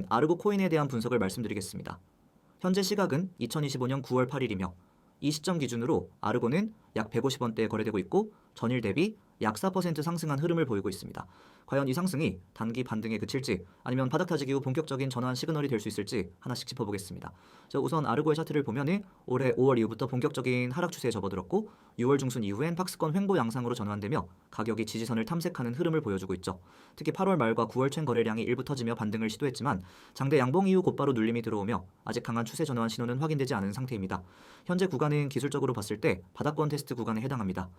아르고 코인에 대한 분석을 말씀드리겠습니다. 현재 시각은 2025년 9월 8일이며 이 시점 기준으로 아르고는 약 150원대에 거래되고 있고 전일 대비 약 4% 상승한 흐름을 보이고 있습니다. 과연 이 상승이 단기 반등에 그칠지 아니면 바닥 타지기 후 본격적인 전환 시그널이 될 수 있을지 하나씩 짚어보겠습니다. 우선 아르고의 차트를 보면은 올해 5월 이후부터 본격적인 하락 추세에 접어들었고 6월 중순 이후엔 박스권 횡보 양상으로 전환되며 가격이 지지선을 탐색하는 흐름을 보여주고 있죠. 특히 8월 말과 9월 chen 거래량이 일부 터지며 반등을 시도했지만 장대 양봉 이후 곧바로 눌림이 들어오며 아직 강한 추세 전환 신호는 확인되지 않은 상태입니다. 현재 구간은 기술적으로 봤을 때 바닥권 테스트 구간에 해당합니다.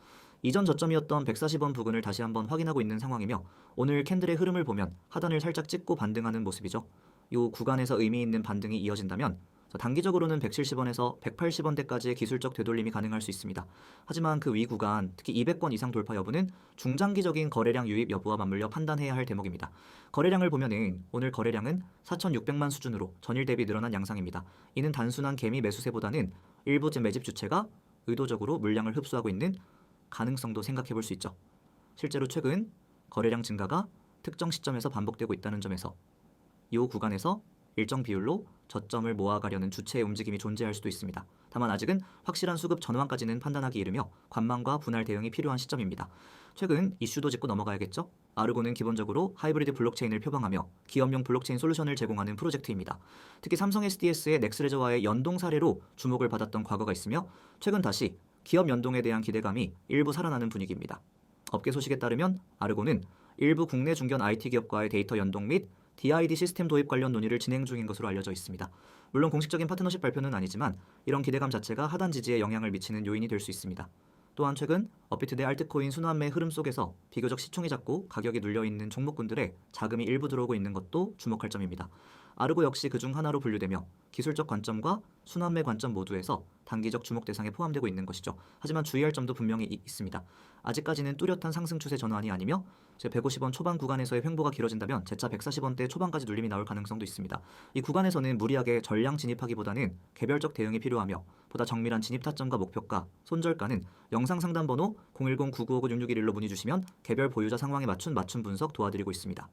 이전 저점이었던 140원 부근을 다시 한번 확인하고 있는 상황이며 오늘 캔들의 흐름을 보면 하단을 살짝 찍고 반등하는 모습이죠. 이 구간에서 의미 있는 반등이 이어진다면 단기적으로는 170원에서 180원대까지의 기술적 되돌림이 가능할 수 있습니다. 하지만 그 위 구간, 특히 200권 이상 돌파 여부는 중장기적인 거래량 유입 여부와 맞물려 판단해야 할 대목입니다. 거래량을 보면은 오늘 거래량은 4,600만 수준으로 전일 대비 늘어난 양상입니다. 이는 단순한 개미 매수세보다는 일부 매집 주체가 의도적으로 물량을 흡수하고 있는 가능성도 생각해 볼 수 있죠. 실제로 최근 거래량 증가가 특정 시점에서 반복되고 있다는 점에서 이 구간에서 일정 비율로 저점을 모아가려는 주체의 움직임이 존재할 수도 있습니다. 다만 아직은 확실한 수급 전환까지는 판단하기 이르며 관망과 분할 대응이 필요한 시점입니다. 최근 이슈도 짚고 넘어가야겠죠? 아르고는 기본적으로 하이브리드 블록체인을 표방하며 기업용 블록체인 솔루션을 제공하는 프로젝트입니다. 특히 삼성 SDS의 넥스레저와의 연동 사례로 주목을 받았던 과거가 있으며 최근 다시 기업 연동에 대한 기대감이 일부 살아나는 분위기입니다. 업계 소식에 따르면 아르고는 일부 국내 중견 IT 기업과의 데이터 연동 및 DID 시스템 도입 관련 논의를 진행 중인 것으로 알려져 있습니다. 물론 공식적인 파트너십 발표는 아니지만 이런 기대감 자체가 하단 지지에 영향을 미치는 요인이 될 수 있습니다. 또한 최근 업비트 대 알트코인 순환매 흐름 속에서 비교적 시총이 작고 가격이 눌려있는 종목군들의 자금이 일부 들어오고 있는 것도 주목할 점입니다. 아르고 역시 그중 하나로 분류되며 기술적 관점과 순환매 관점 모두에서 단기적 주목 대상에 포함되고 있는 것이죠. 하지만 주의할 점도 분명히 있습니다. 아직까지는 뚜렷한 상승 추세 전환이 아니며 150원 초반 구간에서의 횡보가 길어진다면 재차 140원대 초반까지 눌림이 나올 가능성도 있습니다. 이 구간에서는 무리하게 전량 진입하기보다는 개별적 대응이 필요하며 보다 정밀한 진입 타점과 목표가, 손절가는 영상 상담 번호 010-9959-6611로 문의 주시면 개별 보유자 상황에 맞춘 분석 도와드리고 있습니다.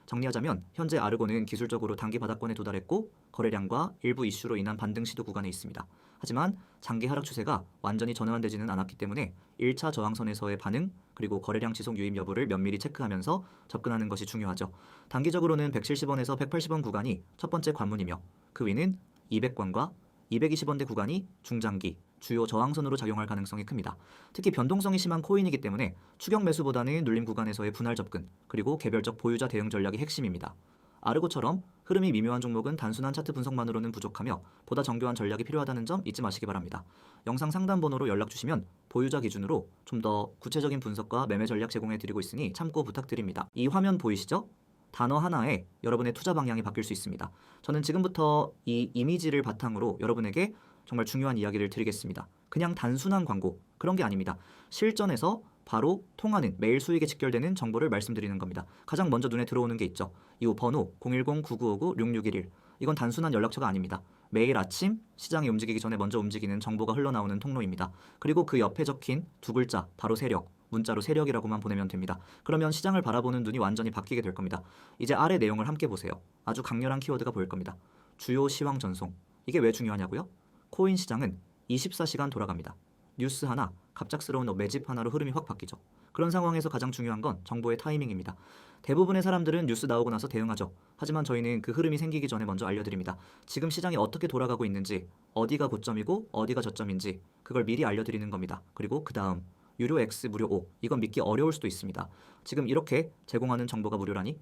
정리하자면 현재 아르고는 기술적으로 단기 바닥권에 도달했고 거래량과 일부 이슈로 인한 반등 시도 구간에 있습니다. 하지만 장기 하락 추세가 완전히 전환되지는 않았기 때문에 1차 저항선에서의 반응 그리고 거래량 지속 유입 여부를 면밀히 체크하면서 접근하는 것이 중요하죠. 단기적으로는 170원에서 180원 구간이 첫 번째 관문이며 그 위는 200권과 220원대 구간이 중장기 주요 저항선으로 작용할 가능성이 큽니다. 특히 변동성이 심한 코인이기 때문에 추격 매수보다는 눌림 구간에서의 분할 접근 그리고 개별적 보유자 대응 전략이 핵심입니다. 아르고처럼 흐름이 미묘한 종목은 단순한 차트 분석만으로는 부족하며 보다 정교한 전략이 필요하다는 점 잊지 마시기 바랍니다. 영상 상담 번호로 연락 주시면 보유자 기준으로 좀 더 구체적인 분석과 매매 전략 제공해 드리고 있으니 참고 부탁드립니다. 이 화면 보이시죠? 단어 하나에 여러분의 투자 방향이 바뀔 수 있습니다. 저는 지금부터 이 이미지를 바탕으로 여러분에게 정말 중요한 이야기를 드리겠습니다. 그냥 단순한 광고, 그런 게 아닙니다. 실전에서 바로 통하는 매일 수익에 직결되는 정보를 말씀드리는 겁니다. 가장 먼저 눈에 들어오는 게 있죠. 이 번호 010-9959-6611. 이건 단순한 연락처가 아닙니다. 매일 아침 시장이 움직이기 전에 먼저 움직이는 정보가 흘러나오는 통로입니다. 그리고 그 옆에 적힌 두 글자, 바로 세력. 문자로 세력이라고만 보내면 됩니다. 그러면 시장을 바라보는 눈이 완전히 바뀌게 될 겁니다. 이제 아래 내용을 함께 보세요. 아주 강렬한 키워드가 보일 겁니다. 주요 시황 전송. 이게 왜 중요하냐고요? 코인 시장은 24시간 돌아갑니다. 뉴스 하나, 갑작스러운 매집 하나로 흐름이 확 바뀌죠. 그런 상황에서 가장 중요한 건 정보의 타이밍입니다. 대부분의 사람들은 뉴스 나오고 나서 대응하죠. 하지만 저희는 그 흐름이 생기기 전에 먼저 알려드립니다. 지금 시장이 어떻게 돌아가고 있는지, 어디가 고점이고 어디가 저점인지 그걸 미리 알려드리는 겁니다. 그리고 그 다음 유료 X, 무료 O, 이건 믿기 어려울 수도 있습니다. 지금 이렇게 제공하는 정보가 무료라니?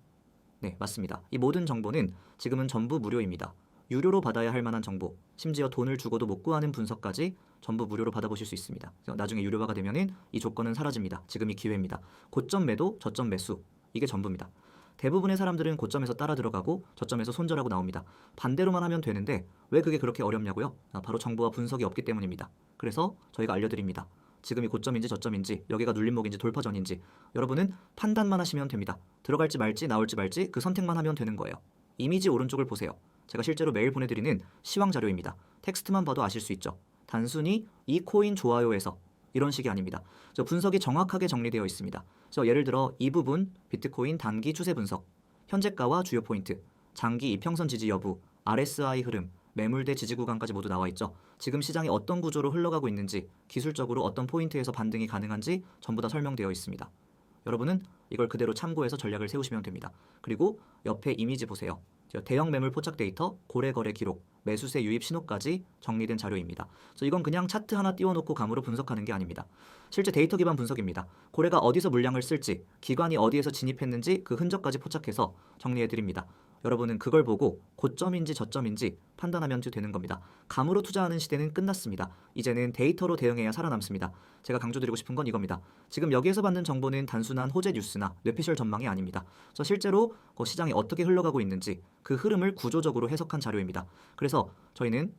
네, 맞습니다. 이 모든 정보는 지금은 전부 무료입니다. 유료로 받아야 할 만한 정보, 심지어 돈을 주고도 못 구하는 분석까지 전부 무료로 받아보실 수 있습니다. 나중에 유료화가 되면은 이 조건은 사라집니다. 지금이 기회입니다. 고점 매도, 저점 매수, 이게 전부입니다. 대부분의 사람들은 고점에서 따라 들어가고 저점에서 손절하고 나옵니다. 반대로만 하면 되는데 왜 그게 그렇게 어렵냐고요? 바로 정보와 분석이 없기 때문입니다. 그래서 저희가 알려드립니다. 지금이 고점인지 저점인지 여기가 눌림목인지 돌파전인지 여러분은 판단만 하시면 됩니다. 들어갈지 말지 나올지 말지 그 선택만 하면 되는 거예요. 이미지 오른쪽을 보세요. 제가 실제로 매일 보내드리는 시황 자료입니다. 텍스트만 봐도 아실 수 있죠. 단순히 이 코인 좋아요에서 이런 식이 아닙니다. 분석이 정확하게 정리되어 있습니다. 예를 들어 이 부분 비트코인 단기 추세 분석, 현재가와 주요 포인트, 장기 이평선 지지 여부, RSI 흐름, 매물대 지지 구간까지 모두 나와 있죠. 지금 시장이 어떤 구조로 흘러가고 있는지, 기술적으로 어떤 포인트에서 반등이 가능한지 전부 다 설명되어 있습니다. 여러분은 이걸 그대로 참고해서 전략을 세우시면 됩니다. 그리고 옆에 이미지 보세요. 대형 매물 포착 데이터, 고래 거래 기록, 매수세 유입 신호까지 정리된 자료입니다. 그래서 이건 그냥 차트 하나 띄워놓고 감으로 분석하는 게 아닙니다. 실제 데이터 기반 분석입니다. 고래가 어디서 물량을 쓸지, 기관이 어디에서 진입했는지 그 흔적까지 포착해서 정리해드립니다. 여러분은 그걸 보고 고점인지 저점인지 판단하면 되는 겁니다. 감으로 투자하는 시대는 끝났습니다. 이제는 데이터로 대응해야 살아남습니다. 제가 강조드리고 싶은 건 이겁니다. 지금 여기에서 받는 정보는 단순한 호재 뉴스나 뇌피셜 전망이 아닙니다. 그래서 실제로 시장이 어떻게 흘러가고 있는지 그 흐름을 구조적으로 해석한 자료입니다. 그래서 저희는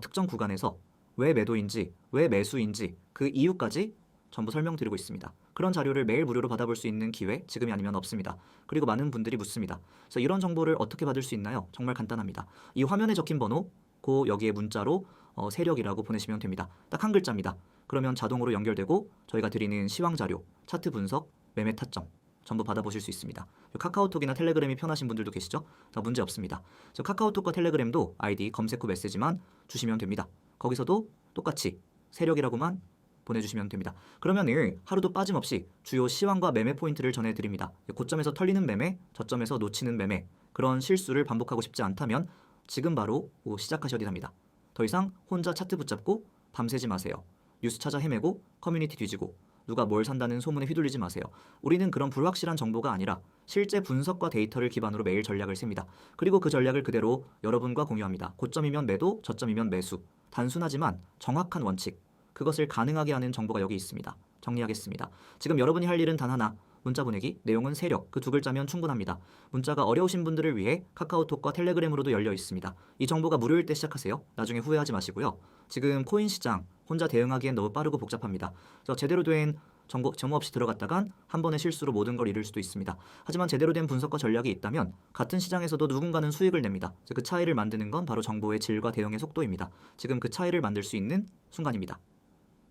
특정 구간에서 왜 매도인지, 왜 매수인지 그 이유까지 전부 설명드리고 있습니다. 그런 자료를 매일 무료로 받아볼 수 있는 기회 지금이 아니면 없습니다. 그리고 많은 분들이 묻습니다. 그래서 이런 정보를 어떻게 받을 수 있나요? 정말 간단합니다. 이 화면에 적힌 번호, 여기에 문자로 세력이라고 보내시면 됩니다. 딱 한 글자입니다. 그러면 자동으로 연결되고 저희가 드리는 시황 자료, 차트 분석, 매매 타점 전부 받아보실 수 있습니다. 카카오톡이나 텔레그램이 편하신 분들도 계시죠? 자, 문제 없습니다. 카카오톡과 텔레그램도 아이디 검색 후 메시지만 주시면 됩니다. 거기서도 똑같이 세력이라고만 보내주시면 됩니다. 그러면은 하루도 빠짐없이 주요 시황과 매매 포인트를 전해드립니다. 고점에서 털리는 매매, 저점에서 놓치는 매매, 그런 실수를 반복하고 싶지 않다면 지금 바로 시작하셔야 합니다. 더 이상 혼자 차트 붙잡고 밤새지 마세요. 뉴스 찾아 헤매고 커뮤니티 뒤지고 누가 뭘 산다는 소문에 휘둘리지 마세요. 우리는 그런 불확실한 정보가 아니라 실제 분석과 데이터를 기반으로 매일 전략을 셉니다. 그리고 그 전략을 그대로 여러분과 공유합니다. 고점이면 매도, 저점이면 매수. 단순하지만 정확한 원칙. 그것을 가능하게 하는 정보가 여기 있습니다. 정리하겠습니다. 지금 여러분이 할 일은 단 하나. 문자 보내기, 내용은 세력, 그 두 글자면 충분합니다. 문자가 어려우신 분들을 위해 카카오톡과 텔레그램으로도 열려 있습니다. 이 정보가 무료일 때 시작하세요. 나중에 후회하지 마시고요. 지금 코인 시장 혼자 대응하기엔 너무 빠르고 복잡합니다. 그래서 제대로 된 정보 없이 들어갔다간 한 번의 실수로 모든 걸 잃을 수도 있습니다. 하지만 제대로 된 분석과 전략이 있다면 같은 시장에서도 누군가는 수익을 냅니다. 그 차이를 만드는 건 바로 정보의 질과 대응의 속도입니다. 지금 그 차이를 만들 수 있는 순간입니다.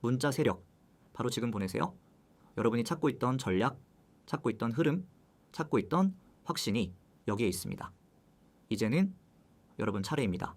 문자 세력, 바로 지금 보내세요. 여러분이 찾고 있던 전략, 찾고 있던 흐름, 찾고 있던 확신이 여기에 있습니다. 이제는 여러분 차례입니다.